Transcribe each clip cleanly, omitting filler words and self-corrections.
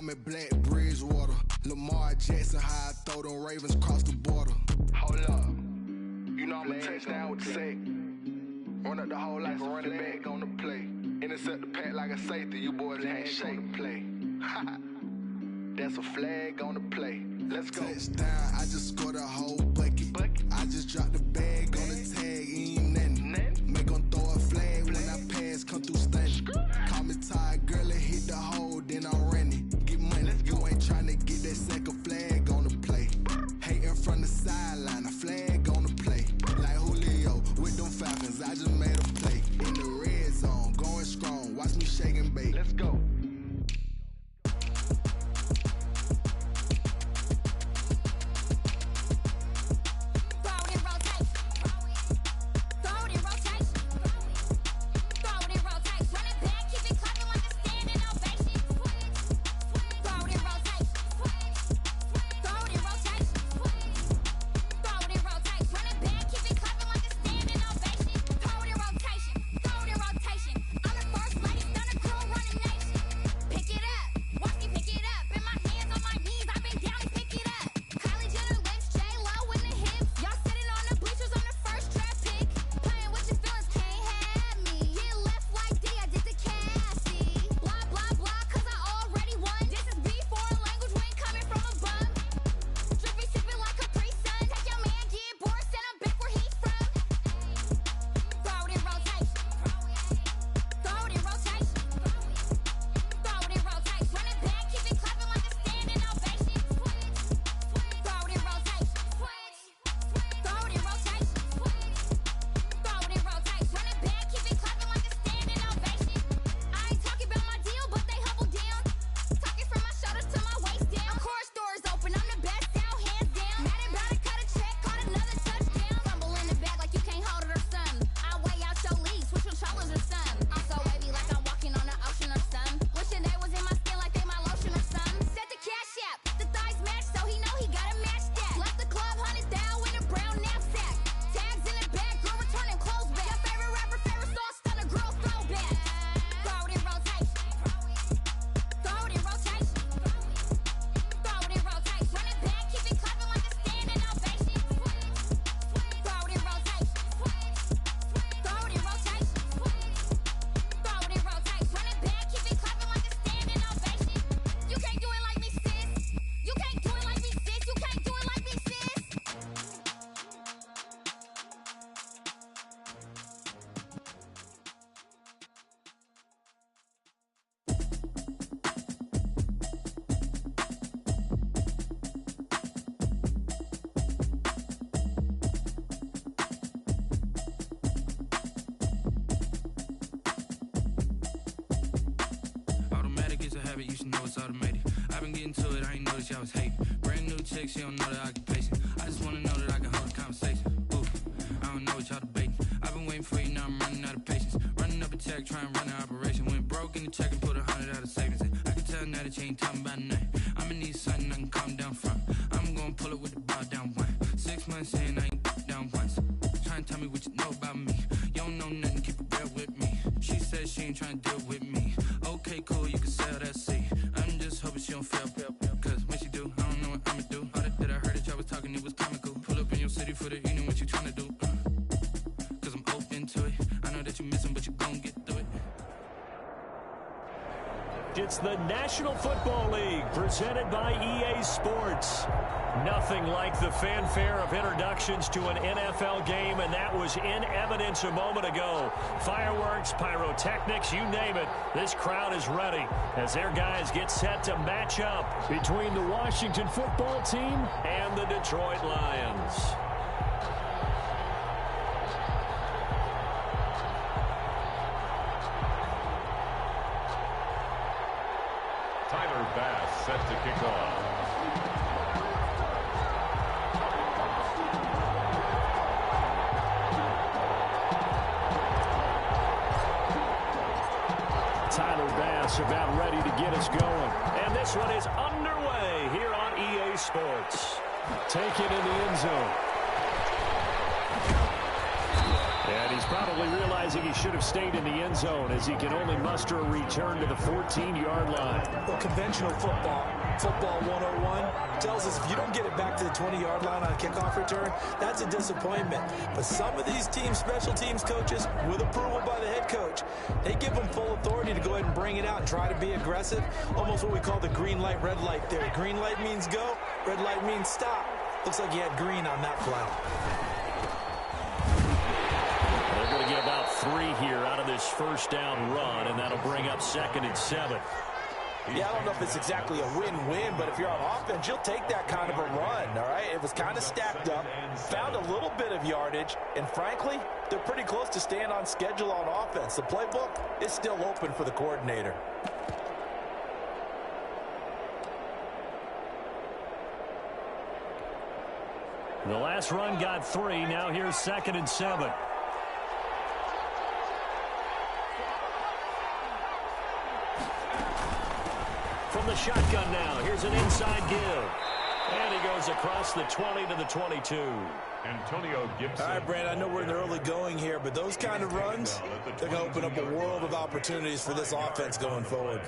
me Black Bridgewater. Lamar Jackson, how I throw them Ravens across the border. Hold up. You know I'm a touchdown with the sack. Run up the hole like a running back on the play. Intercept the pack like a safety. You boys ain't shake the play. That's a flag on the play. Let's go. Touchdown, I just scored a whole bucket. I just dropped the bag on the tag, ain't nothing. Make them throw a flag when I pass, come through stunning. Call me tired, girl, and hit the hole, then I'm running. Get money, you ain't tryna get that second flag on the play. Hating from the sideline, a flag on the play. Like Julio with them Falcons, I just made a play. In the red zone, going strong, watch me shake and bake. Let's go. I was hating. Brand new chick, she don't know the occupation. I just wanna know that I can hold a conversation. Ooh, I don't know what y'all debating. I've been waiting for you, now I'm running out of patience. Running up a check, trying to run an operation. Went broke in the check and put 100 out of savings in. I can tell now that you ain't talking about nothing. I'ma need something I can calm down from. I'm gonna pull it with the bow down one. 6 months in, I ain't down once. Trying to tell me what you know about me. You don't know nothing, keep it real with me. She said she ain't trying to deal with me. Okay, cool, you can sell that seat. I'm just hoping she don't fail. Cause when she do, I don't know what I'ma do. All that I heard that y'all was talking, it was comical. Pull up in your city for the evening, what you trying to do? Cause I'm open to it. I know that you missing, but you gon' get through it. It's the National Football League presented by EA Sports. Nothing like the fanfare of introductions to an NFL game, and that was in evidence a moment ago. Fireworks, pyrotechnics, you name it. This crowd is ready as their guys get set to match up between the Washington football team and the Detroit Lions. Tyler Bass set to kick off. Tyler Bass about ready to get us going. And this one is underway here on EA Sports. Taken in the end zone. And he's probably realizing he should have stayed in the end zone as he can only muster a return to the 14-yard line. Well, conventional football 101, tells us if you don't get it back to the 20-yard line on a kickoff return, that's a disappointment. But some of these special teams coaches, with approval by the head coach, they give them full authority to go ahead and bring it out and try to be aggressive, almost what we call the green light, red light theory. Green light means go, red light means stop. Looks like he had green on that play. They're going to get about 3 here out of this first down run, and that'll bring up 2nd and 7. Yeah, I don't know if it's exactly a win-win, but if you're on offense, you'll take that kind of a run, all right? It was kind of stacked up, found a little bit of yardage, and frankly, they're pretty close to staying on schedule on offense. The playbook is still open for the coordinator. The last run got 3. Now here's 2nd and 7. From the shotgun now, here's an inside give. And he goes across the 20 to the 22. Antonio Gibson. All right, Brand, I know we're in the early going here, but those kind of runs, they're going to open up a world of opportunities for this offense going forward.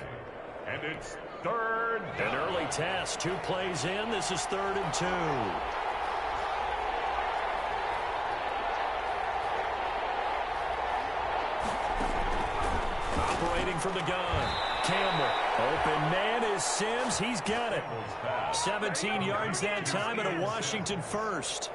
And it's 3rd down. An early test, 2 plays in. This is 3rd and 2. Operating from the gun. Campbell. Open man is Sims. He's got it. 17 yards that time and a Washington first.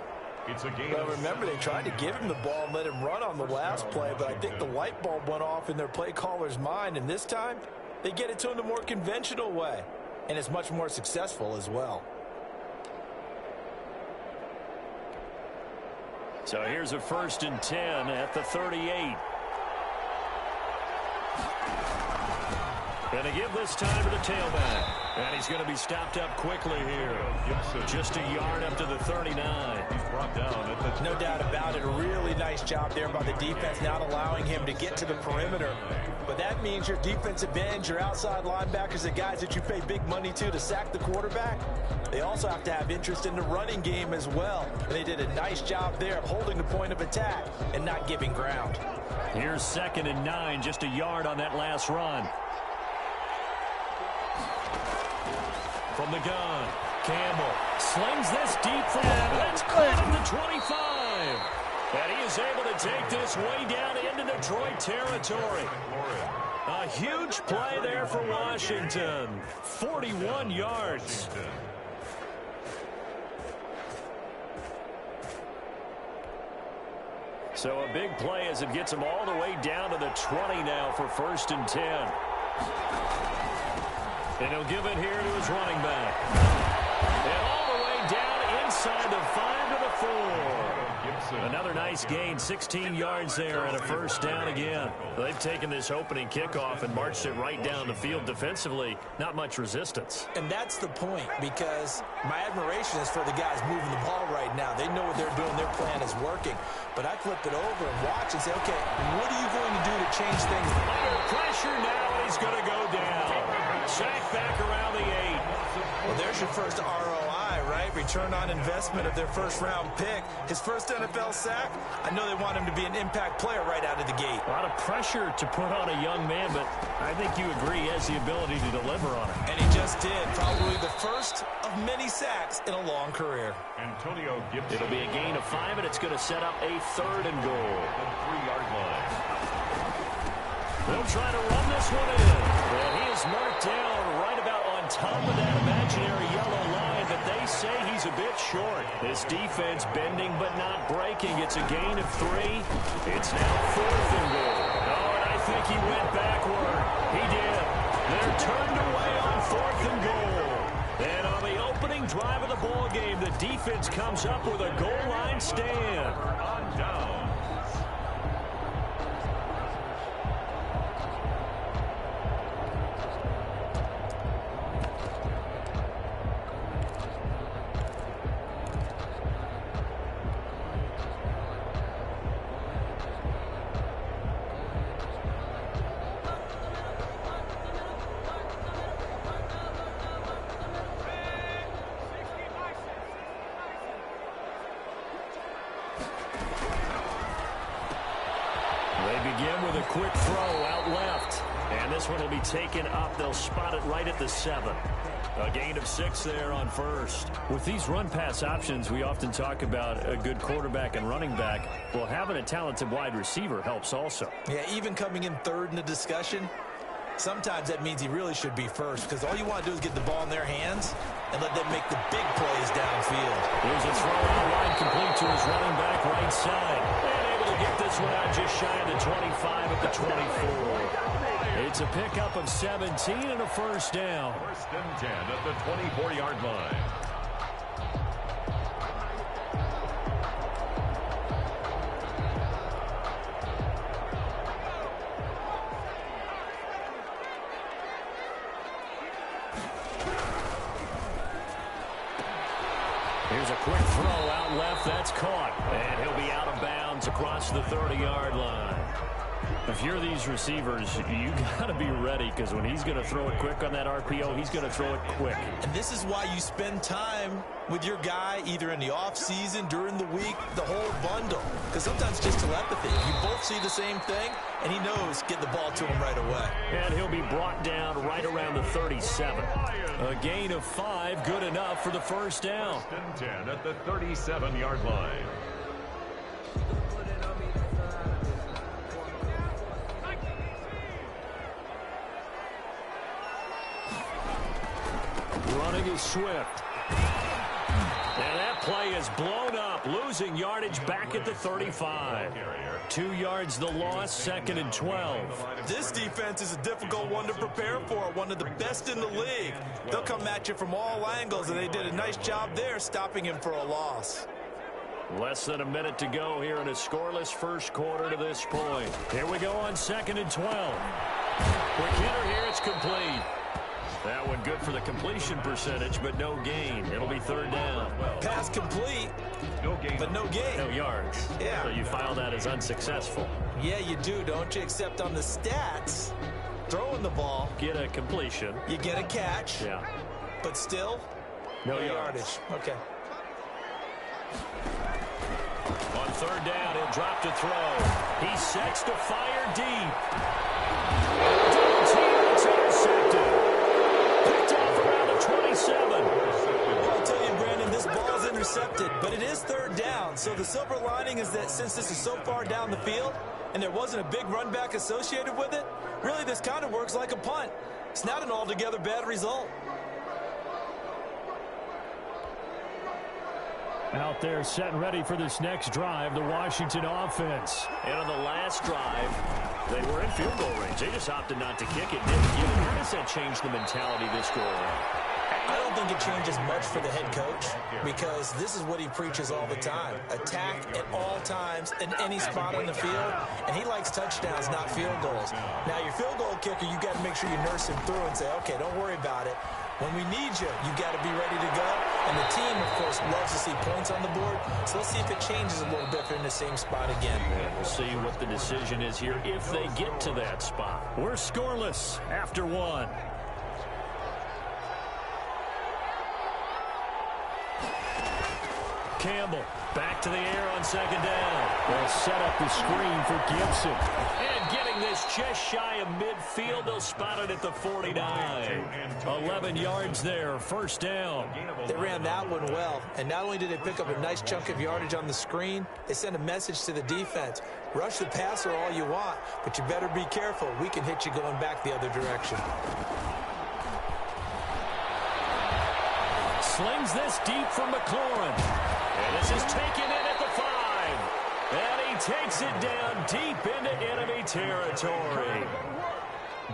It's a game. Well, remember, they tried to give him the ball and let him run on the last play, but I think the light bulb went off in their play caller's mind, and this time they get it to him the more conventional way, and it's much more successful as well. So here's a 1st and 10 at the 38. And a give this time to the tailback. And he's going to be stopped up quickly here. Just a yard up to the 39. He's brought down at the No doubt about it. A really nice job there by the defense, not allowing him to get to the perimeter. But that means your defensive ends, your outside linebackers, the guys that you pay big money to sack the quarterback, they also have to have interest in the running game as well. And they did a nice job there of holding the point of attack and not giving ground. Here's 2nd and 9, just a yard on that last run. From the gun, Campbell slings this deep for that's caught at the 25. And he is able to take this way down into Detroit territory. A huge play there for Washington. 41 yards. So a big play as it gets him all the way down to the 20 now for 1st and 10. And he'll give it here to his running back. And all the way down inside the 5 to the 4. Another nice gain, 16 yards there and a 1st down again. They've taken this opening kickoff and marched it right down the field defensively. Not much resistance. And that's the point, because my admiration is for the guys moving the ball right now. They know what they're doing. Their plan is working. But I flip it over and watch and say, okay, what are you going to do to change things? Under pressure now, and he's going to go down. Sack back around the 8. Well, there's your first ROI, right? Return on investment of their first-round pick. His first NFL sack, I know they want him to be an impact player right out of the gate. A lot of pressure to put on a young man, but I think you agree he has the ability to deliver on it. And he just did. Probably the first of many sacks in a long career. Antonio Gibson. It'll be a gain of 5, and it's going to set up a 3rd and goal. The 3-yard line. They'll try to run this one in. And he is marked down right about on top of that imaginary yellow line, but they say he's a bit short. This defense bending but not breaking. It's a gain of 3. It's now 4th and goal. Oh, and I think he went backward. He did. They're turned away on 4th and goal. And on the opening drive of the ball game, the defense comes up with a goal line stand. On down. They begin with a quick throw out left. And this one will be taken up. They'll spot it right at the 7. A gain of 6 there on first. With these run-pass options, we often talk about a good quarterback and running back. Well, having a talented wide receiver helps also. Yeah, even coming in third in the discussion, sometimes that means he really should be first, because all you want to do is get the ball in their hands and let them make the big plays downfield. There's a throw out wide, complete to his running back right side. And able to get this one out just shy of the 25 at the 24. It's a pickup of 17 and a first down. First and 10 at the 24-yard line. Here's a quick throw out left. That's caught. And he'll be out of bounds across the 30-yard line. If you're these receivers, you got to be ready, because when he's going to throw it quick on that RPO, he's going to throw it quick. And this is why you spend time with your guy either in the offseason, during the week, the whole bundle. Because sometimes just telepathy. You both see the same thing, and he knows get the ball to him right away. And he'll be brought down right around the 37. A gain of 5, good enough for the first down. First and 10 at the 37-yard line. Running is Swift. And that play is blown up, losing yardage back at the 35. 2 yards the loss, 2nd and 12. This defense is a difficult one to prepare for, one of the best in the league. They'll come at you from all angles, and they did a nice job there stopping him for a loss. Less than a minute to go here in a scoreless first quarter to this point. Here we go on 2nd and 12. Quick hitter here, it's complete. That one good for the completion percentage, but no gain. It'll be 3rd down. Pass complete, but no gain. No yards. Yeah. So you file that as unsuccessful. Yeah, you do, don't you? Except on the stats, throwing the ball, Get a completion. you get a catch, Yeah. but still, No yardage. Okay. On 3rd down, he'll drop to throw. He sets to fire deep. Double team, it's intercepted. Picked off around the 27. Well, I'll tell you, Brandon, this ball is intercepted, but it is 3rd down. So the silver lining is that since this is so far down the field and there wasn't a big run back associated with it, really this kind of works like a punt. It's not an altogether bad result. Out there set and ready for this next drive, the Washington offense. And on the last drive, they were in field goal range. They just opted not to kick it, didn't give it. How does that change the mentality this go around? I don't think it changes much for the head coach, because this is what he preaches all the time. Attack at all times in any spot on the field, and he likes touchdowns, not field goals. Now, your field goal kicker, you got to make sure you nurse him through and say, okay, don't worry about it. When we need you, you got to be ready to go. And the team, of course, loves to see points on the board. So let's see if it changes a little bit if they're in the same spot again. And we'll see what the decision is here if they get to that spot. We're scoreless after 1. Campbell back to the air on 2nd down. They'll set up the screen for Gibson. And getting this just shy of midfield, they'll spot it at the 49. 11 yards there, 1st down. They ran that one well, and not only did they pick up a nice chunk of yardage on the screen, they sent a message to the defense. Rush the passer all you want, but you better be careful. We can hit you going back the other direction. Slings this deep from McLaurin. And this is taken in at the 5. And he takes it down deep into enemy territory.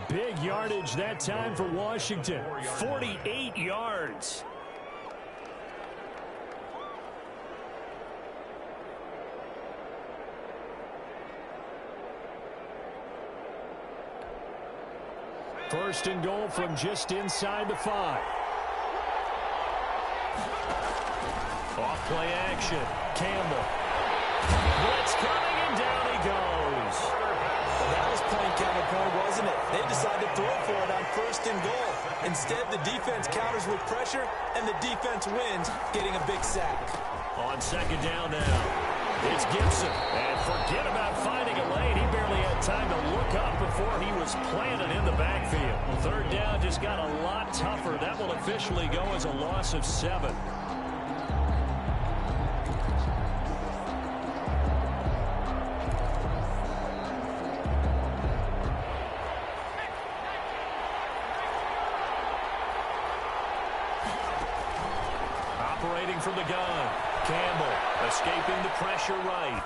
Big yardage that time for Washington. 48 yards. First and goal from just inside the 5. Off play action. Campbell. Blitz coming, and down he goes. Well, that was point counterpoint, wasn't it? They decided to throw for it on 1st and goal. Instead, the defense counters with pressure, and the defense wins, getting a big sack. On 2nd down now. It's Gibson. And forget about finding a lane. He barely had time to look up before he was planted in the backfield. Third down just got a lot tougher. That will officially go as a loss of 7. Operating from the gun. Campbell escaping the pressure right.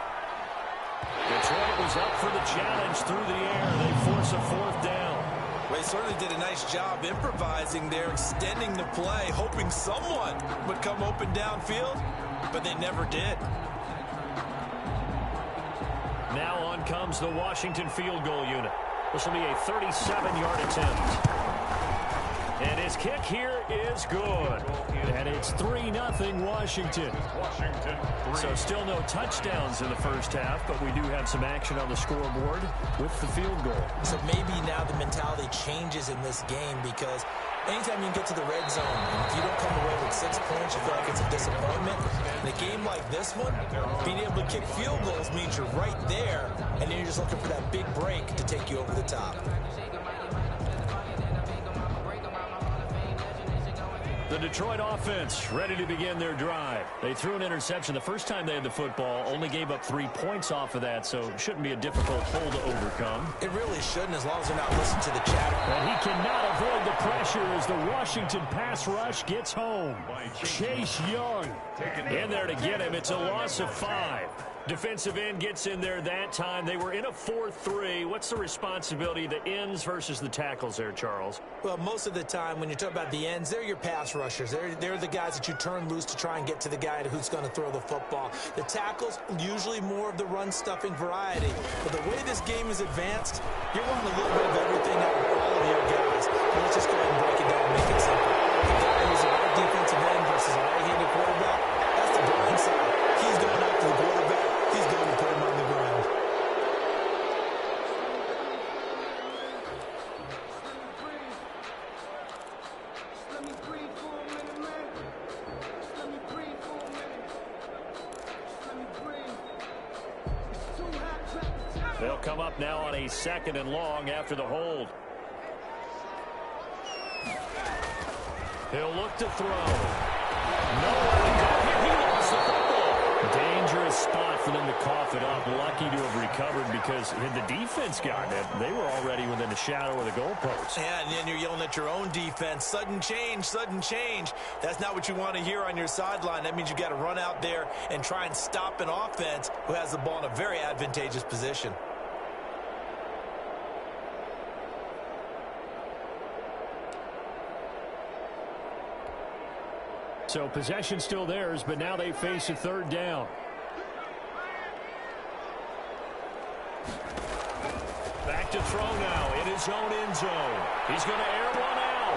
Detroit was up for the challenge through the air. They force a 4th down. Well, he certainly did a nice job improvising there, extending the play, hoping someone would come open downfield, but they never did. Now on comes the Washington field goal unit. This will be a 37-yard attempt. And his kick here is good. And it's 3-0 Washington. So still no touchdowns in the first half, but we do have some action on the scoreboard with the field goal. So maybe now the mentality changes in this game, because anytime you get to the red zone, and if you don't come away with 6 points, you feel like it's a disappointment. In a game like this one, being able to kick field goals means you're right there, and then you're just looking for that big break to take you over the top. The Detroit offense ready to begin their drive. They threw an interception the first time they had the football, only gave up 3 points off of that, so it shouldn't be a difficult hole to overcome. It really shouldn't, as long as they're not listening to the chatter. And he cannot avoid the pressure as the Washington pass rush gets home. Chase Young in there to get him. It's a loss of 5. Defensive end gets in there that time. They were in a 4-3. What's the responsibility, the ends versus the tackles there, Charles? Well, most of the time when you talk about the ends, they're your pass rushers. They're the guys that you turn loose to try and get to the guy who's going to throw the football. The tackles, usually more of the run-stuffing variety. But the way this game is advanced, you're wanting a little bit of everything out of all of your guys. Let's just go ahead and break it down and make it simple. The guy who's a right defensive end versus a right-handed quarterback, that's the blind side. He's going after the quarterback. He's going to put him on the ground. They'll come up now on a 2nd and long after the hold. He'll look to throw. Nowhere to go here. He lost the football. Dangerous spot for them to cough it up. Lucky to have recovered, because had the defense gotten it, they were already within the shadow of the goalpost. Yeah, and then you're yelling at your own defense. Sudden change, sudden change. That's not what you want to hear on your sideline. That means you got to run out there and try and stop an offense who has the ball in a very advantageous position. So possession still theirs, but now they face a 3rd down. Back to throw now in his own end zone. He's going to air one out.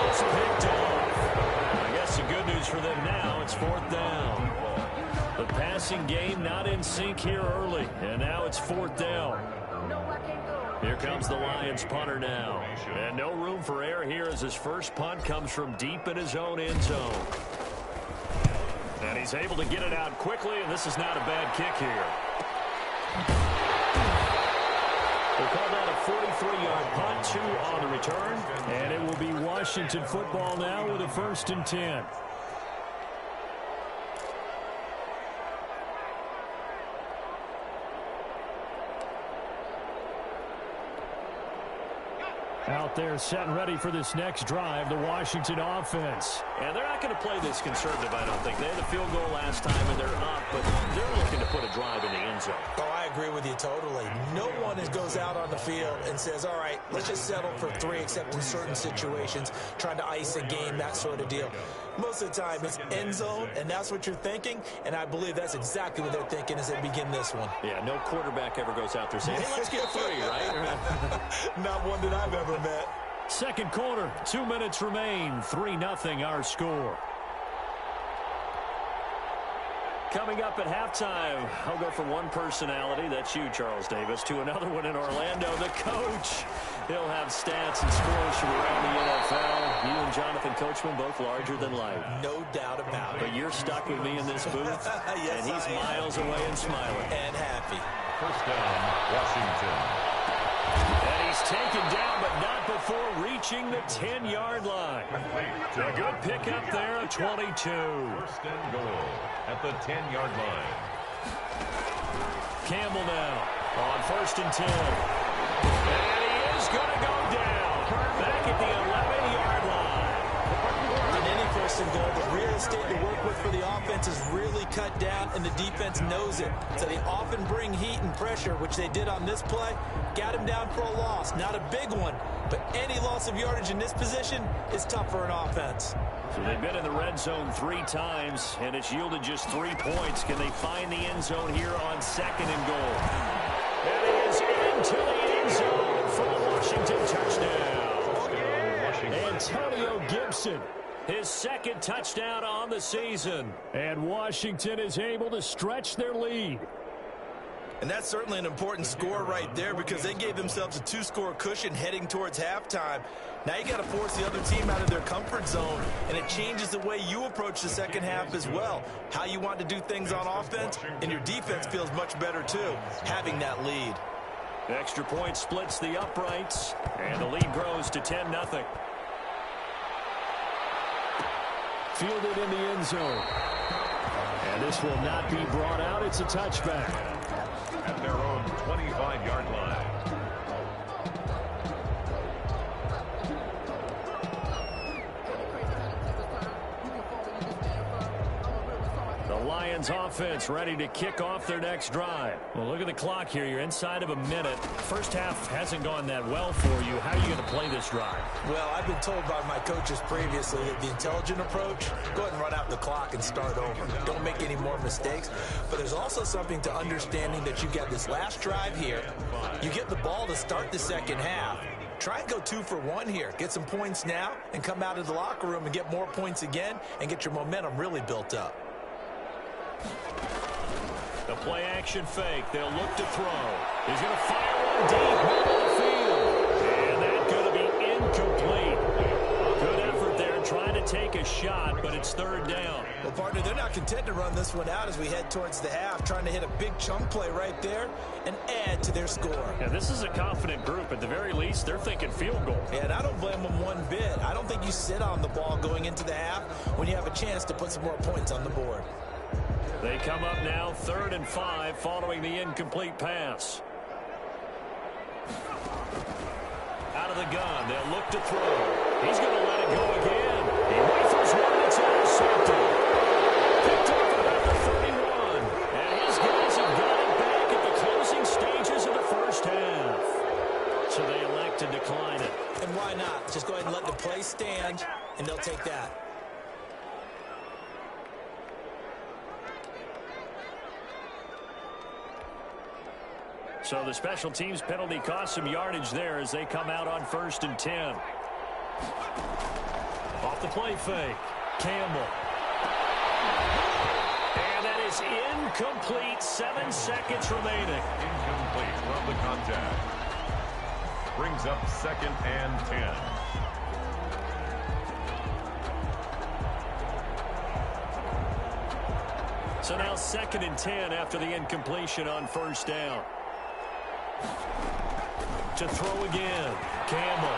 Almost picked off. I guess the good news for them now, it's 4th down. The passing game not in sync here early, and now it's 4th down. Here comes the Lions punter now. And no room for error here as his first punt comes from deep in his own end zone. And he's able to get it out quickly, and this is not a bad kick here. We'll call that a 43-yard punt, 2 on the return. And it will be Washington football now with a 1st and 10. Out there set and ready for this next drive, the Washington offense. And they're not going to play this conservative, I don't think. They had a field goal last time, and they're up, but they're looking to put a drive in the end zone. Oh, I agree with you totally. No one goes out on the field and says, all right, let's just settle for 3, except in certain situations, trying to ice a game, that sort of deal. Most of the time, it's end zone, and that's what you're thinking, and I believe that's exactly what they're thinking as they begin this one. Yeah, no quarterback ever goes out there saying, hey, let's get 3, right? Not one that I've ever met. 2nd quarter, 2 minutes remain, 3-0 our score. Coming up at halftime, I'll go from one personality, that's you, Charles Davis, to another one in Orlando, the coach. He'll have stats and scores from around the NFL. You and Jonathan Coachman both larger than life. No doubt about it. But you're stuck with me in this booth, yes, and he's miles away and smiling. And happy. First down, Washington. And he's taken down, but not before reaching the 10-yard line. A good pickup there at 22. First and goal at the 10-yard line. Campbell now on 1st and 10. And he is going to go down. Back at the 11-yard line. In any 1st and goal, the real estate to work with for the offense is really cut down, and the defense knows it. So they often bring heat and pressure, which they did on this play. Got him down for a loss. Not a big one, but any loss of yardage in this position is tough for an offense. So they've been in the red zone 3 times, and it's yielded just 3 points. Can they find the end zone here on 2nd and goal? And it is into the end zone for the Washington touchdown. Antonio Gibson, his 2nd touchdown on the season. And Washington is able to stretch their lead. And that's certainly an important score right there because they gave themselves a 2-score cushion heading towards halftime. Now you got to force the other team out of their comfort zone, and it changes the way you approach the second half as well. How you want to do things on offense, and your defense feels much better too, having that lead. Extra point splits the uprights, and the lead grows to 10-0. Fielded in the end zone. And this will not be brought out. It's a touchback. At their own 25-yard line. The Lions offense ready to kick off their next drive. Well, look at the clock here. You're inside of a minute. First half hasn't gone that well for you. How are you going to play this drive? Well, I've been told by my coaches previously that the intelligent approach, go ahead and run out the clock and start over. Don't make any more mistakes. But there's also something to understanding that you got this last drive here. You get the ball to start the second half. Try and go 2 for 1 here. Get some points now and come out of the locker room and get more points again and get your momentum really built up. The play action fake. They'll look to throw. He's going to fire one deep middle of the field. And that's going to be incomplete. Good effort there trying to take a shot, but it's 3rd down. Well, partner, they're not content to run this one out as we head towards the half, trying to hit a big chunk play right there and add to their score. Yeah, this is a confident group. At the very least, they're thinking field goal. Yeah, and I don't blame them one bit. I don't think you sit on the ball going into the half when you have a chance to put some more points on the board. They come up now 3rd and 5 following the incomplete pass. Out of the gun, they'll look to throw. He's going to let it go again. He rifles one that's intercepted. Picked up about the 31. And his guys have got it back at the closing stages of the first half. So they elect to decline it. And why not? Just go ahead and let the play stand, and they'll take that. So the special teams penalty cost some yardage there as they come out on 1st and 10. Off the play fake. Campbell. And that is incomplete. 7 seconds remaining. Incomplete from the contact. Brings up 2nd and 10. So now 2nd and 10 after the incompletion on 1st down. To throw again. Campbell.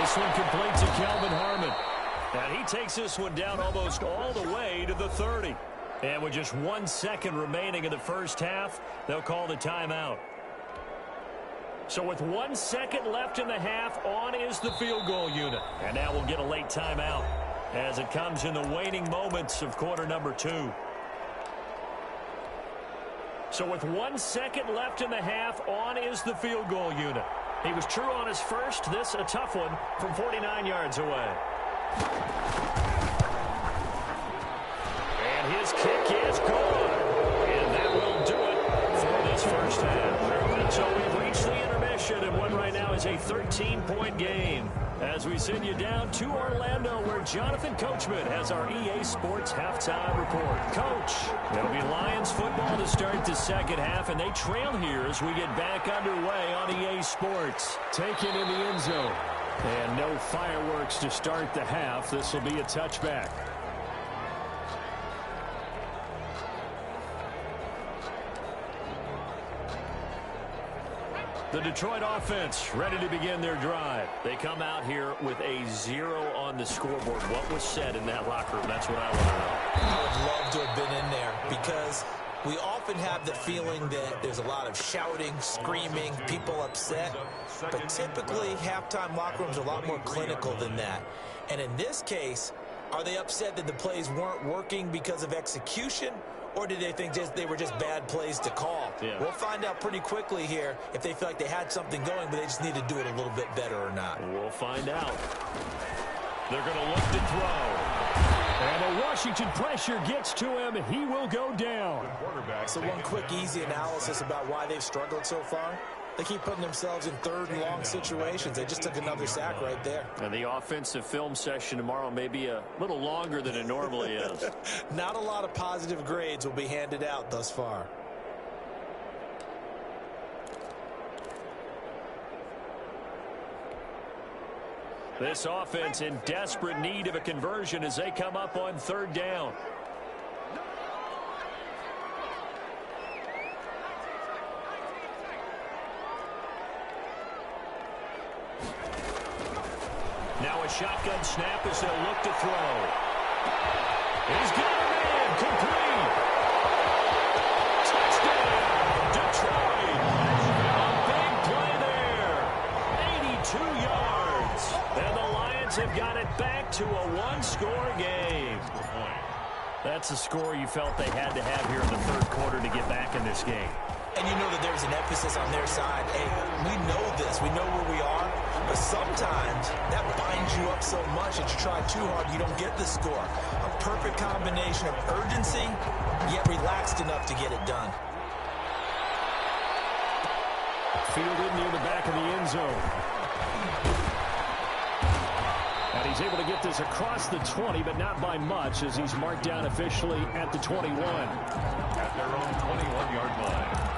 This one complete to Kelvin Harmon. And he takes this one down almost all the way to the 30. And with just 1 second remaining in the first half, they'll call the timeout. So with 1 second left in the half, on is the field goal unit. And now we'll get a late timeout as it comes in the waning moments of quarter number 2. So with 1 second left in the half, on is the field goal unit. He was true on his first. This a tough one from 49 yards away. And his kick is good. And that will do it for this first half. So we've reached the intermission in what right now is a 13-point game As we send you down to Orlando, where Jonathan Coachman has our EA Sports halftime report. Coach, it'll be Lions football to start the second half, and they trail here as we get back underway on EA Sports. Taken in the end zone. And no fireworks to start the half. This will be a touchback. The Detroit offense ready to begin their drive. They come out here with a 0 on the scoreboard. What was said in that locker room? That's what I want to know. I would love to have been in there because we often have the feeling that there's a lot of shouting, screaming, people upset. But typically, halftime locker rooms are a lot more clinical than that. And in this case, are they upset that the plays weren't working because of execution? Or did they think they were just bad plays to call? Yeah. We'll find out pretty quickly here if they feel like they had something going, but they just need to do it a little bit better or not. We'll find out. They're going to look to throw. And the Washington pressure gets to him. He will go down. So one quick, easy analysis about why they've struggled so far. They keep putting themselves in third and long situations. They just took another sack right there. And the offensive film session tomorrow may be a little longer than it normally is. Not a lot of positive grades will be handed out thus far. This offense in desperate need of a conversion as they come up on third down. Now a shotgun snap as they'll look to throw. He's got a man, complete. Touchdown, Detroit. A big play there. 82 yards. And the Lions have got it back to a one-score game. That's a score you felt they had to have here in the third quarter to get back in this game. And you know that there's an emphasis on their side. Hey, we know this. We know where we are. But sometimes that binds you up so much that you try too hard, you don't get the score. A perfect combination of urgency, yet relaxed enough to get it done. Fielded near the back of the end zone. And he's able to get this across the 20, but not by much, as he's marked down officially at the 21. At their own 21-yard line.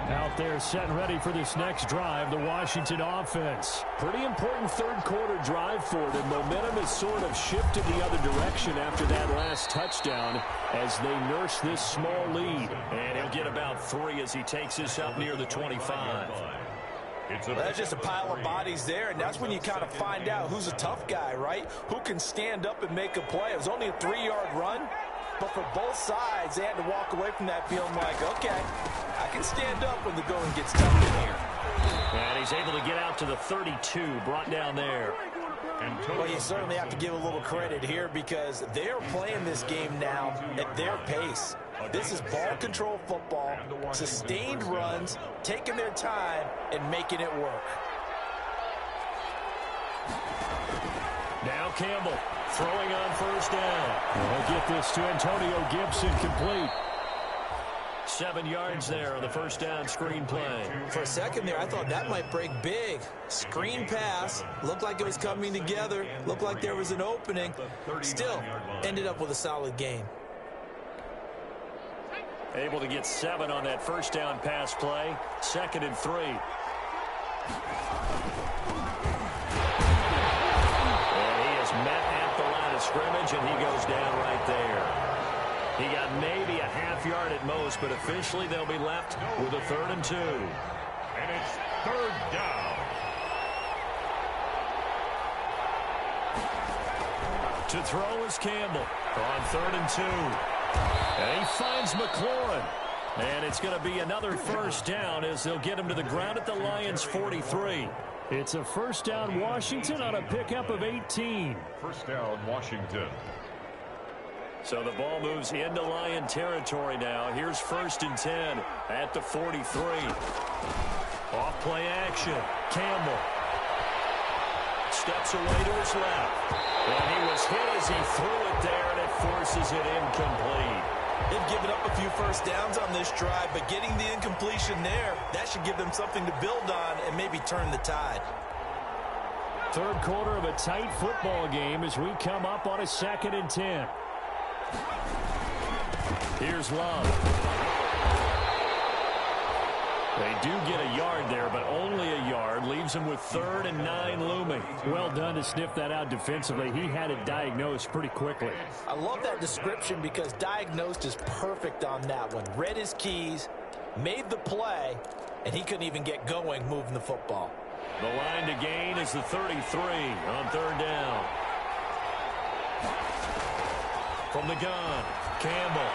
Out there set and ready for this next drive, the Washington offense. Pretty important third quarter drive for them. Momentum has sort of shifted the other direction after that last touchdown as they nurse this small lead. And he'll get about 3 as he takes this up near the 25. Well, that's just a pile of bodies there, and that's when you kind of find out who's a tough guy, right? Who can stand up and make a play. It was only a 3-yard run, but for both sides, they had to walk away from that feeling like, okay, I can stand up when the going gets tough in here. And he's able to get out to the 32, brought down there. Well, you certainly have to give a little credit here because they're playing this game now at their pace. This is ball control football, sustained runs, taking their time, and making it work. Now Campbell throwing on first down. We'll get this to Antonio Gibson, complete. 7 yards there on the first down screen play. For a second there, I thought that might break big. Screen pass. Looked like it was coming together. Looked like there was an opening. Still, ended up with a solid game. Able to get 7 on that first down pass play. 2nd and 3. And he is met at the line of scrimmage, and he goes down right there. He got maybe a half yard at most, but officially they'll be left with a 3rd and 2. And it's 3rd down. To throw is Campbell on 3rd and 2. And he finds McLaurin. And it's going to be another first down as they'll get him to the ground at the Lions' 43. It's a first down Washington on a pickup of 18. First down Washington. So the ball moves into Lion territory now. Here's 1st and 10 at the 43. Off play action. Campbell steps away to his left. And he was hit as he threw it there, and it forces it incomplete. They've given up a few first downs on this drive, but getting the incompletion there, that should give them something to build on and maybe turn the tide. Third quarter of a tight football game as we come up on a 2nd and 10. Here's Love. They do get a yard there, but only a yard. Leaves him with 3rd and 9 looming. Well done to sniff that out defensively. He had it diagnosed pretty quickly. I love that description because diagnosed is perfect on that one. Read his keys, made the play, and he couldn't even get going moving the football. The line to gain is the 33 on 3rd down. From the gun, Campbell.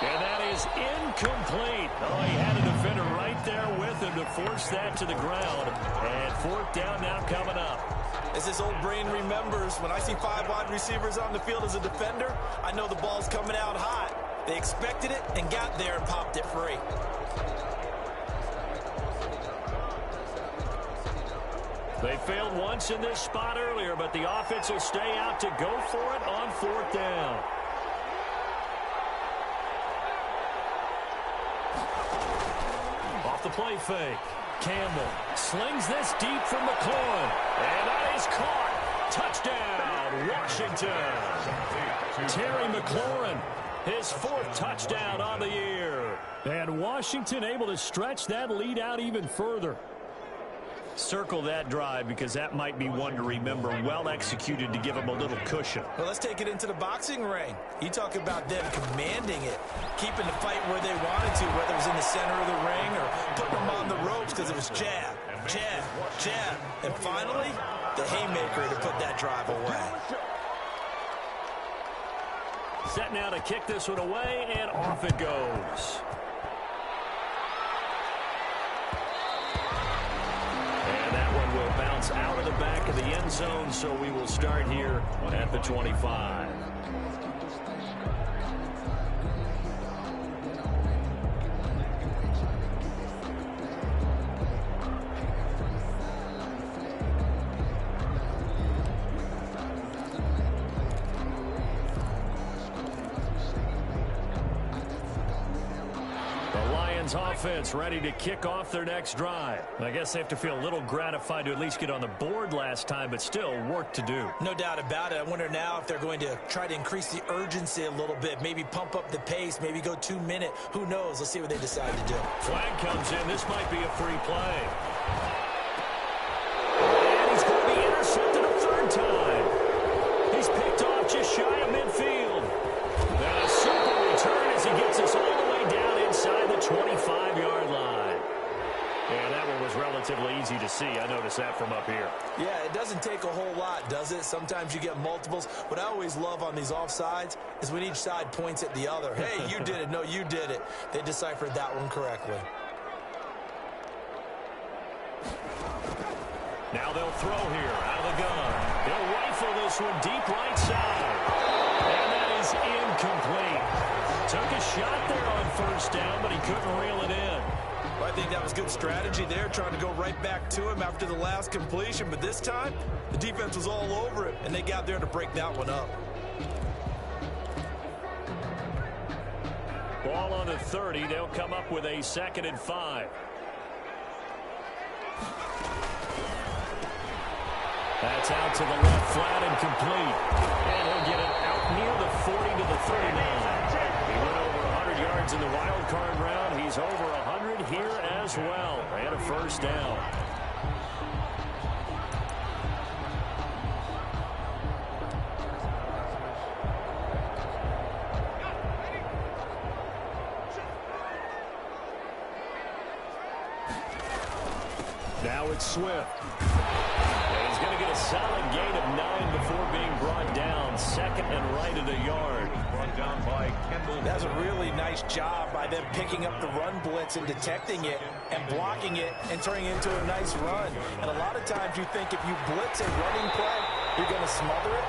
And that is incomplete. Oh, he had a defender right there with him to force that to the ground. And 4th down now coming up. As this old brain remembers, when I see 5 wide receivers on the field as a defender, I know the ball's coming out hot. They expected it and got there and popped it free. They failed once in this spot earlier, but the offense will stay out to go for it on 4th down. Off the play fake. Campbell slings this deep from McLaurin. And that is caught. Touchdown, Washington. Terry McLaurin, his 4th touchdown on the year. And Washington able to stretch that lead out even further. Circle that drive because that might be one to remember. Well executed to give them a little cushion. Well, let's take it into the boxing ring. You talk about them commanding it, keeping the fight where they wanted to, whether it was in the center of the ring or putting them on the ropes because it was jab, jab, jab. And finally, the haymaker to put that drive away. Set now to kick this one away, and off it goes. Will bounce out of the back of the end zone, so we will start here at the 25. Offense ready to kick off their next drive. I guess they have to feel a little gratified to at least get on the board last time, but still work to do. No doubt about it. I wonder now if they're going to try to increase the urgency a little bit, maybe pump up the pace, maybe go 2-minute. Who knows? Let's see what they decide to do. Flag comes in. This might be a free play. And he's going to be intercepted a 3rd time. He's picked off just shy of midfield. And a simple return as he gets us all the way down inside the 25-yard line. And that one was relatively easy to see. I noticed that from up here. Yeah, it doesn't take a whole lot, does it? Sometimes you get multiples. What I always love on these offsides is when each side points at the other. Hey, you did it. No, you did it. They deciphered that one correctly. Now they'll throw here out of the gun. They'll rifle this one deep right side. And that is incomplete. Took a shot there on 1st down, but he couldn't reel it in. Well, I think that was good strategy there, trying to go right back to him after the last completion. But this time, the defense was all over it, and they got there to break that one up. Ball on the 30. They'll come up with a 2nd and 5. That's out to the left, flat and complete. And he'll get it out near the 40 to the 39. He went over 100 yards in the wild card round. He's over 100 here as well. And a 1st down. Now it's Swift. And he's going to get a solid gain of 9 before being brought down. 2nd and right at a yard. Brought down by Kendall. That's a really nice job by them picking up the run blitz and detecting it and blocking it and turning it into a nice run. And a lot of times you think if you blitz a running play, you're going to smother it.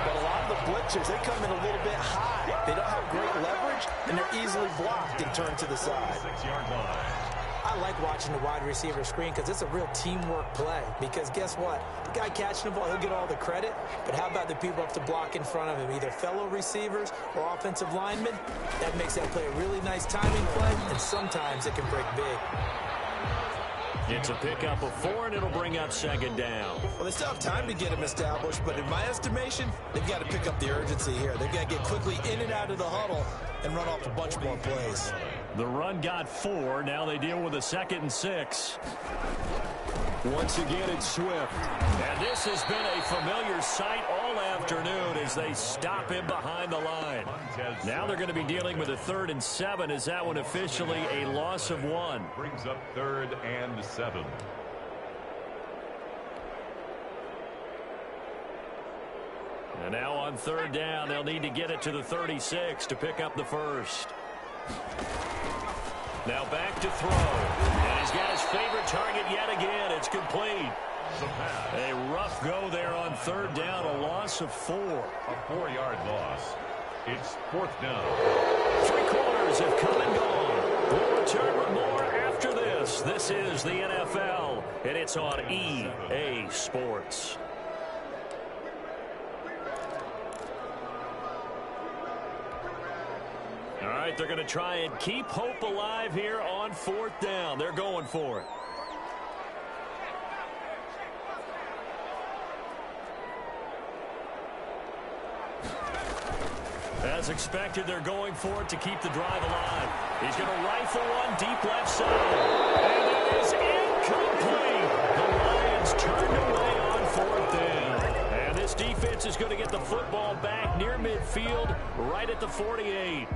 But a lot of the blitzers, they come in a little bit high. They don't have great leverage, and they're easily blocked and turned to the side. 6-yard line. I like watching the wide receiver screen because it's a real teamwork play. Because guess what? The guy catching the ball, he'll get all the credit. But how about the people up to block in front of him, either fellow receivers or offensive linemen? That makes that play a really nice timing play, and sometimes it can break big. It's a pickup of 4, and it'll bring up second down. Well, they still have time to get him established, but in my estimation, they've got to pick up the urgency here. They've got to get quickly in and out of the huddle and run off a bunch more plays. The run got 4. Now they deal with a 2nd and 6. Once again, it's Swift. And this has been a familiar sight all afternoon as they stop him behind the line. Now they're going to be dealing with a 3rd and 7. Is that one officially a loss of 1? Brings up 3rd and 7. And now on 3rd down, they'll need to get it to the 36 to pick up the first. Now back to throw. And he's got his favorite target yet again. It's complete. A rough go there on 3rd down, a loss of 4. A 4-yard loss. It's 4th down. 3 quarters have come and gone. We'll return with more after this. This is the NFL, and it's on EA Sports. All right, they're going to try and keep hope alive here on 4th down. They're going for it. As expected, they're going for it to keep the drive alive. He's going to rifle one deep left side. And it is incomplete. The Lions turned away on 4th down. And this defense is going to get the football back near midfield, right at the 48.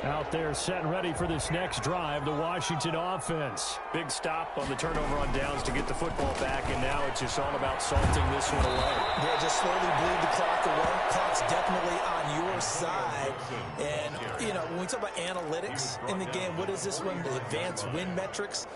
Out there set and ready for this next drive, the Washington offense. Big stop on the turnover on downs to get the football back, and now it's just all about salting this one away. Yeah, just slowly bleed the clock away. Clock's definitely on your side. And, you know, when we talk about analytics in the game, what is this one? The advanced win metrics?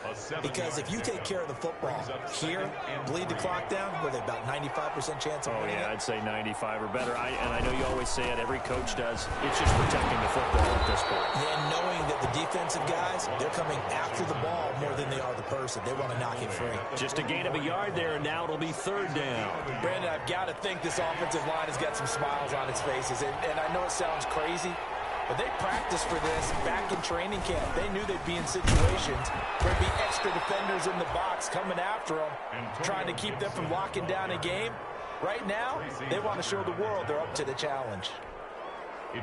Because if you take care of the football here, bleed the clock down, what are they, about 95% chance of winning? Oh, yeah, I'd say 95 or better. And I know you always say it, every coach does. It's just protecting the football at this point. And knowing that the defensive guys, they're coming after the ball more than they are the person. They want to knock it free. Just a gain of a yard there, and now it'll be 3rd down. Brandon, I've got to think this offensive line has got some smiles on its faces. And I know it sounds crazy, but they practiced for this back in training camp. They knew they'd be in situations where there'd be extra defenders in the box coming after them, trying to keep them from locking down a game. Right now, they want to show the world they're up to the challenge.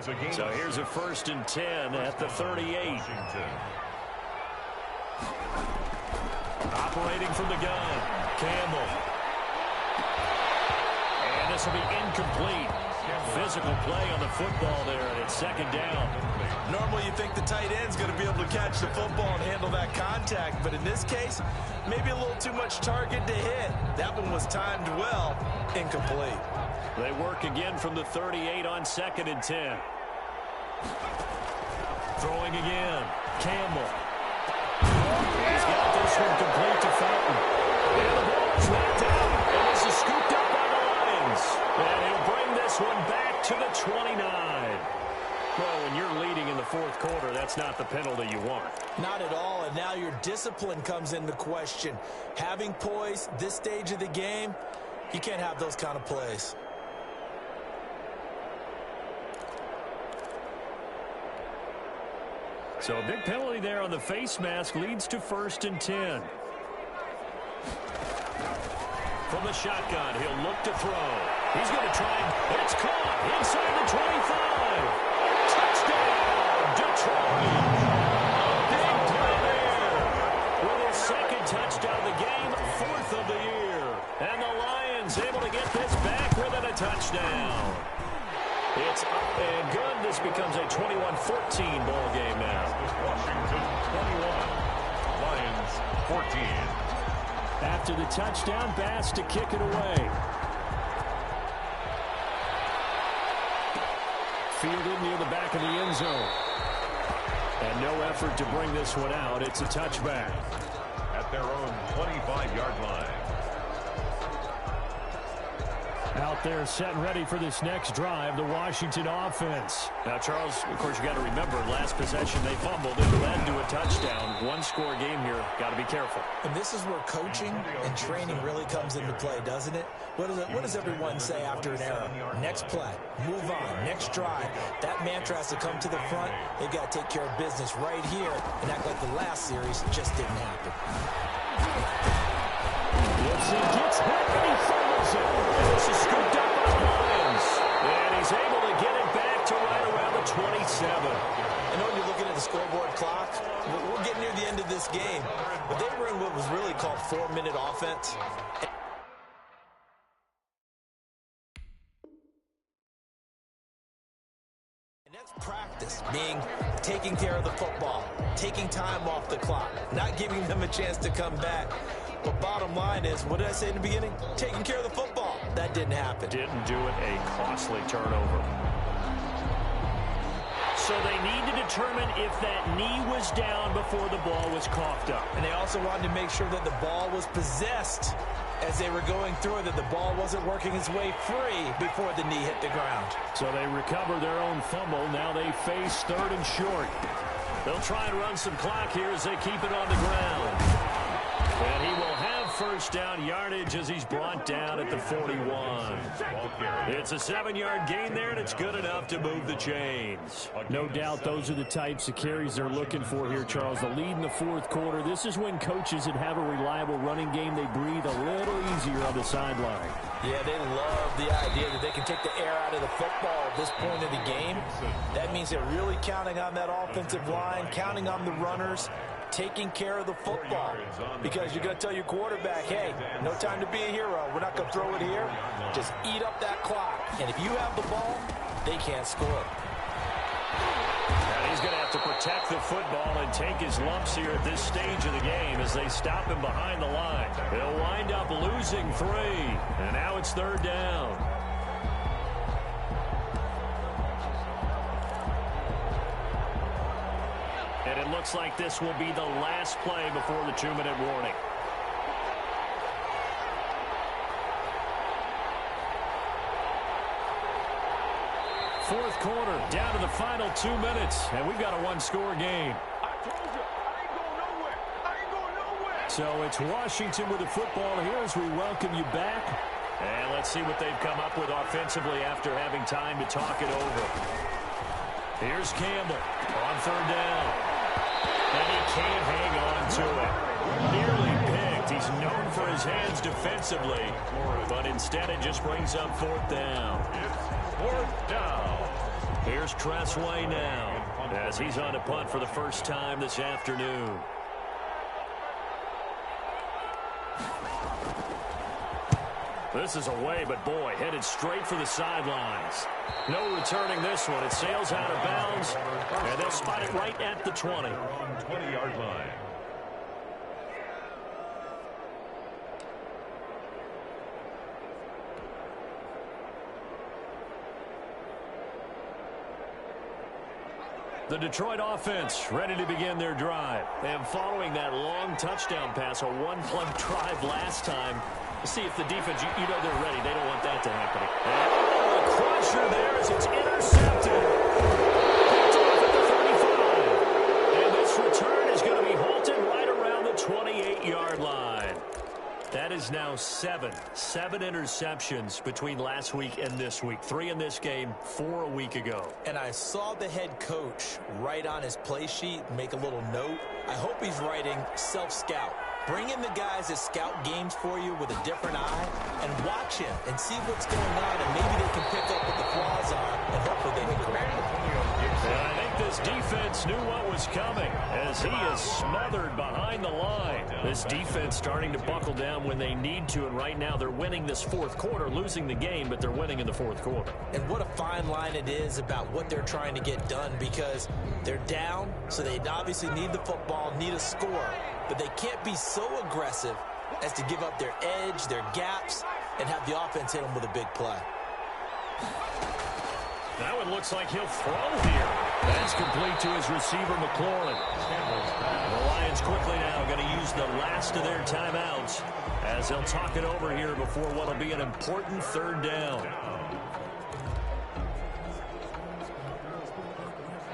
So here's a 1st and 10 at the 38. Operating from the gun, Campbell. And this will be incomplete. Physical play on the football there, and it's 2nd down. Normally you think the tight end's going to be able to catch the football and handle that contact, but in this case, maybe a little too much target to hit. That one was timed well, incomplete. They work again from the 38 on 2nd and 10. Throwing again, Campbell. He's got this one complete to Fountain. And the ball is knocked out, and this is scooped up by the Lions. And he'll bring this one back to the 29. Well, when you're leading in the 4th quarter, that's not the penalty you want. Not at all, and now your discipline comes into question. Having poise this stage of the game, you can't have those kind of plays. So a big penalty there on the face mask leads to 1st and 10. From the shotgun, he'll look to throw. He's going to try, and it's caught inside the 25. Touchdown, Detroit. Big play there. With his 2nd touchdown of the game, 4th of the year. And the Lions able to get this back within a touchdown. It's up and good. This becomes a 21-14 ball game now. Washington 21, Lions 14. After the touchdown, Bass to kick it away. Fielded near the back of the end zone. And no effort to bring this one out. It's a touchback. At their own 25-yard line. Out there set and ready for this next drive, the Washington offense. Now, Charles, of course, you got to remember, last possession they fumbled and led to a touchdown. One-score game here. Got to be careful. And this is where coaching and training really comes into play, doesn't it? What does everyone say after an error? Next play, move on, next drive. That mantra has to come to the front. They've got to take care of business right here and act like the last series just didn't happen. He gets hit and he fumbles it. And this is scooped up by Lyons. And he's able to get it back to right around the 27. I know when you're looking at the scoreboard clock, we're getting near the end of this game. But they were in what was really called 4-minute offense. And that's practice, being taking care of the football, taking time off the clock, not giving them a chance to come back. But bottom line is, what did I say in the beginning? Taking care of the football. That didn't happen. Didn't do it. A costly turnover. So they need to determine if that knee was down before the ball was coughed up. And they also wanted to make sure that the ball was possessed as they were going through it, that the ball wasn't working its way free before the knee hit the ground. So they recover their own fumble. Now they face third and short. They'll try and run some clock here as they keep it on the ground. And he will have first down yardage as he's brought down at the 41. It's a 7-yard gain there, and it's good enough to move the chains. No doubt those are the types of carries they're looking for here, Charles. The lead in the fourth quarter. This is when coaches that have a reliable running game, they breathe a little easier on the sideline. Yeah, they love the idea that they can take the air out of the football at this point of the game. That means they're really counting on that offensive line, counting on the runners, taking care of the football, because you're going to tell your quarterback, hey, no time to be a hero. We're not going to throw it here. Just eat up that clock. And if you have the ball, they can't score. And he's going to have to protect the football and take his lumps here at this stage of the game as they stop him behind the line. He'll wind up losing 3, and now it's third down. And it looks like this will be the last play before the 2-minute warning. Fourth quarter, down to the final 2 minutes, and we've got a one-score game. I told you, I ain't going nowhere. I ain't going nowhere. So it's Washington with the football here as we welcome you back. And let's see what they've come up with offensively after having time to talk it over. Here's Campbell on third down. And he can't hang on to it. Nearly picked. He's known for his hands defensively, but instead it just brings up fourth down. It's fourth down. Here's Tressway now as he's on a punt for the first time this afternoon. This is away, but boy, headed straight for the sidelines. No returning this one. It sails out of bounds, and they'll spot it right at the 20. 20-yard line. The Detroit offense ready to begin their drive. And following that long touchdown pass, a one-play drive last time, see if the defense, you know they're ready. They don't want that to happen. Oh, a crusher there as it's intercepted. Picked off at the 35. And this return is going to be halted right around the 28-yard line. That is now 7 interceptions between last week and this week. 3 in this game, 4 a week ago. And I saw the head coach write on his play sheet, make a little note. I hope he's writing self-scout. Bring in the guys that scout games for you with a different eye and watch him and see what's going on, and maybe they can pick up what the flaws are, and hopefully they can correct it. And I think this defense knew what was coming as he is smothered behind the line. This defense starting to buckle down when they need to, and right now they're winning this fourth quarter, losing the game, but they're winning in the fourth quarter. And what a fine line it is about what they're trying to get done, because they're down, so they obviously need the football, need a score, but they can't be so aggressive as to give up their edge, their gaps, and have the offense hit them with a big play. Now it looks like he'll throw here. That's complete to his receiver, McLaurin. The Lions quickly now going to use the last of their timeouts as they'll talk it over here before what will be an important third down.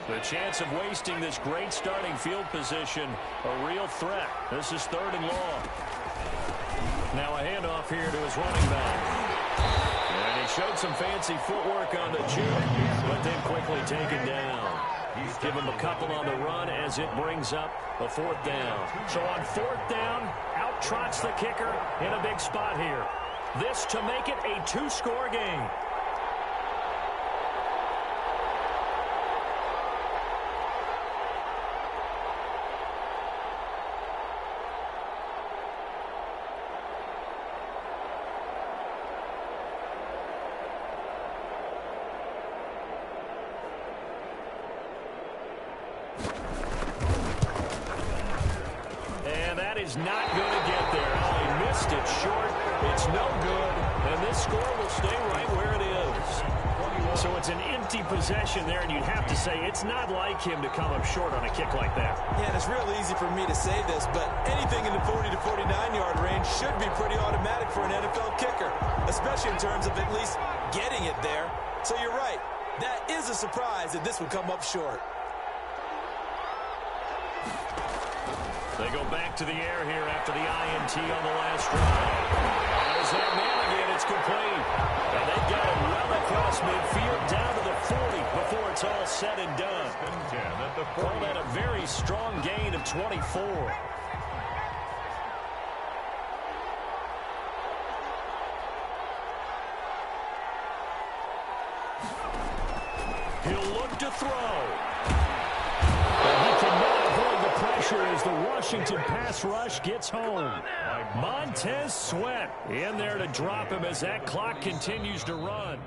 The chance of wasting this great starting field position, a real threat. This is 3rd and long. Now a handoff here to his running back. And he showed some fancy footwork on the juke, but then quickly taken down. Give him a couple on the run as it brings up a 4th down. So on 4th down, out trots the kicker in a big spot here. This to make it a 2-score game. Is not going to get there. He missed it short. It's no good. And this score will stay right where it is. So it's an empty possession there, and you'd have to say it's not like him to come up short on a kick like that. Yeah, and it's real easy for me to say this, but anything in the 40 to 49-yard range should be pretty automatic for an NFL kicker, especially in terms of at least getting it there. So you're right. That is a surprise that this would come up short. They go back to the air here after the INT on the last drive. There's that man again. It's complete. And they got it well across midfield down to the 40 before it's all said and done. Call that a very strong gain of 24. He'll look to throw. As the Washington pass rush gets home. Montez Sweat in there to drop him as that clock continues to run.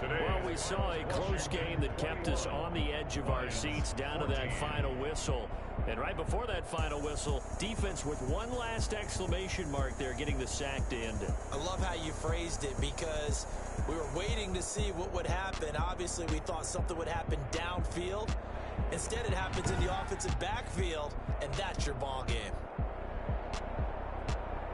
Well, we saw a close game that kept us on the edge of our seats down to that final whistle. And right before that final whistle, defense with one last exclamation mark there, getting the sack to end it. I love how you phrased it because we were waiting to see what would happen. Obviously, we thought something would happen downfield. Instead, it happens in the offensive backfield, and that's your ball game.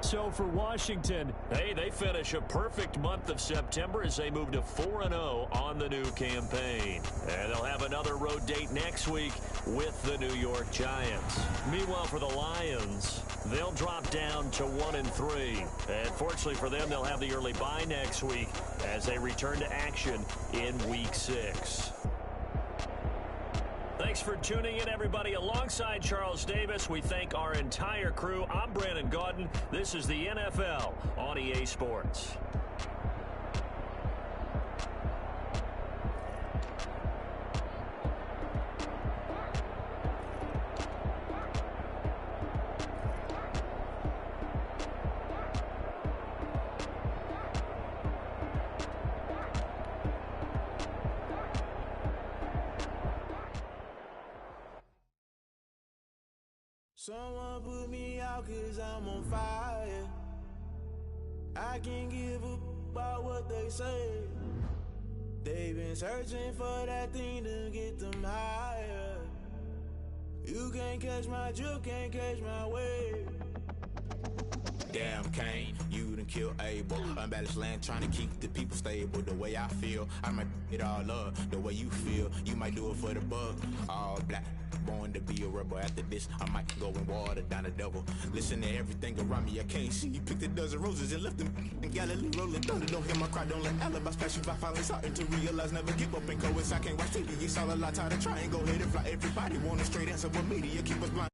So for Washington, hey, they finish a perfect month of September as they move to 4-0 on the new campaign. And they'll have another road date next week with the New York Giants. Meanwhile, for the Lions, they'll drop down to 1-3. And fortunately for them, they'll have the early bye next week as they return to action in Week 6. Thanks for tuning in, everybody. Alongside Charles Davis, we thank our entire crew. I'm Brandon Gaudin. This is the NFL on EA Sports. Someone put me out 'cause I'm on fire. I can't give a about what they say. They've been searching for that thing to get them higher. You can't catch my drift, can't catch my wave. Damn Kane, you done killed Abel. Unbalanced land trying to keep the people stable. The way I feel, I might it all up. The way you feel, you might do it for the bug. All black, born to be a rebel. After this, I might go and water down the devil. Listen to everything around me, I can't see. You picked a dozen roses and left them in Galilee rolling thunder. Don't hear my cry, don't let alibis pass you by. Finally starting to realize, never give up and coincide. I can't watch TV, it's all a lot. Tired of trying, go ahead and fly. Everybody want a straight answer, but media keep us blind.